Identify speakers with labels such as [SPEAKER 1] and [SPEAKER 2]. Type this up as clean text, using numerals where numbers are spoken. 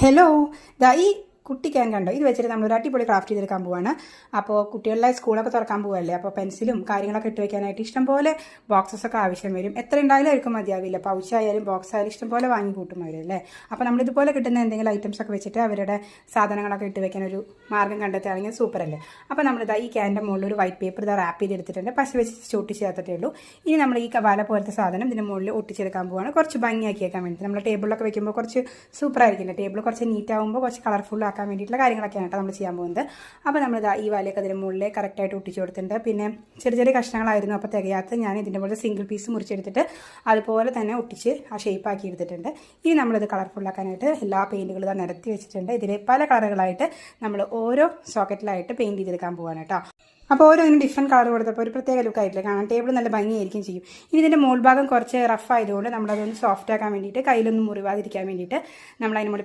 [SPEAKER 1] Hello, ഈ കുട്ടി can കണ്ടോ? ഇത് വെച്ചിട്ട് നമ്മളൊരു അടിപൊളി ക്രാഫ്റ്റ് ചെയ്തെടുക്കാൻ പോവാണ്. അപ്പോൾ കുട്ടികളുടെ സ്കൂളൊക്കെ തുറക്കാൻ പോവല്ലേ, അപ്പോൾ പെൻസിലും കാര്യങ്ങളൊക്കെ ഇട്ട് വെക്കാനായിട്ട് ഇഷ്ടംപോലെ ബോക്സസ് ഒക്കെ ആവശ്യം വരും. എത്ര ഉണ്ടായാലും ആയിരിക്കും മതിയാവില്ല. പൗച്ചായാലും ബോക്സ് ആയാലും ഇഷ്ടംപോലെ വാങ്ങി കൂട്ടും അവരല്ലേ. അപ്പോൾ നമ്മളിതുപോലെ കിട്ടുന്ന എന്തെങ്കിലും ഐറ്റംസ് ഒക്കെ വെച്ചിട്ട് അവരുടെ സാധനങ്ങളൊക്കെ ഇട്ട് വെക്കാൻ ഒരു മാർഗ്ഗം കണ്ടെത്തുകയാണെങ്കിൽ സൂപ്പർ അല്ലേ. അപ്പോൾ നമ്മളിതാ ഈ ക്യാൻ്റെ മുകളിൽ ഒരു വൈറ്റ് പേപ്പർ റാപ്പ് ചെയ്തെടുത്തിട്ടുണ്ട്. പശ വെച്ച് ഒട്ടിച്ച് ചേർത്തിട്ടേ ഉള്ളൂ. ഇനി നമ്മൾ ഈ കവാല പോലത്തെ സാധനം ഇതിൻ്റെ മുകളിൽ ഒട്ടിച്ചെടുക്കാൻ പോവുകയാണ്. കുറച്ച് ഭംഗിയാക്കിയേക്കാൻ വേണ്ടി നമ്മൾ ടേബിളിലൊക്കെ വെക്കുമ്പോൾ കുറച്ച് സൂപ്പർ ആയിരിക്കില്ല. ടേബിൾ കുറച്ച് നീറ്റ് ആകുമ്പോൾ കുറച്ച് കളർഫുൾ ആക്കാൻ വേണ്ടിയിട്ടുള്ള കാര്യങ്ങളൊക്കെയാണ് കേട്ടോ നമ്മൾ ചെയ്യാൻ പോകുന്നത്. അപ്പോൾ നമ്മളിതാ ഈ വാലയൊക്കെ അതിന് മുകളിൽ കറക്റ്റായിട്ട് ഒട്ടിച്ച് കൊടുത്തിട്ടുണ്ട്. പിന്നെ ചെറിയ ചെറിയ കഷ്ണങ്ങളായിരുന്നു, അപ്പോൾ തികയാത്ത ഞാൻ ഇതിൻ്റെ മുകളിൽ സിംഗിൾ പീസ് മുറിച്ചെടുത്തിട്ട് അതുപോലെ തന്നെ ഒട്ടിച്ച് ആ ഷേപ്പ് ആക്കി എടുത്തിട്ടുണ്ട്. ഇനി നമ്മളിത് കളർഫുള്ളാക്കാനായിട്ട് എല്ലാ പെയിൻറ്റുകളും ഇതാ നിരത്തി വെച്ചിട്ടുണ്ട്. ഇതിൽ പല കളറുകളായിട്ട് നമ്മൾ ഓരോ സോക്കറ്റിലായിട്ട് പെയിൻറ്റ് ചെയ്തെടുക്കാൻ പോവാണ് കേട്ടോ. അപ്പോൾ ഓരോന്നിനും ഡിഫറെൻറ്റ് കളർ കൊടുത്തപ്പോൾ ഒരു പ്രത്യേക ലുക്ക് ആയിട്ടില്ല കാണാൻ. ടേബിൾ നല്ല ഭംഗിയായിരിക്കും ചെയ്യും. ഇനി ഇതിൻ്റെ മോൾ ഭാഗം കുറച്ച് റഫ് ആയതുകൊണ്ട് നമ്മളതൊന്ന് സോഫ്റ്റ് ആക്കാൻ വേണ്ടിയിട്ട് കയ്യിലൊന്നും മുറിവാതിരിക്കാൻ വേണ്ടിയിട്ട് നമ്മൾ അതിന്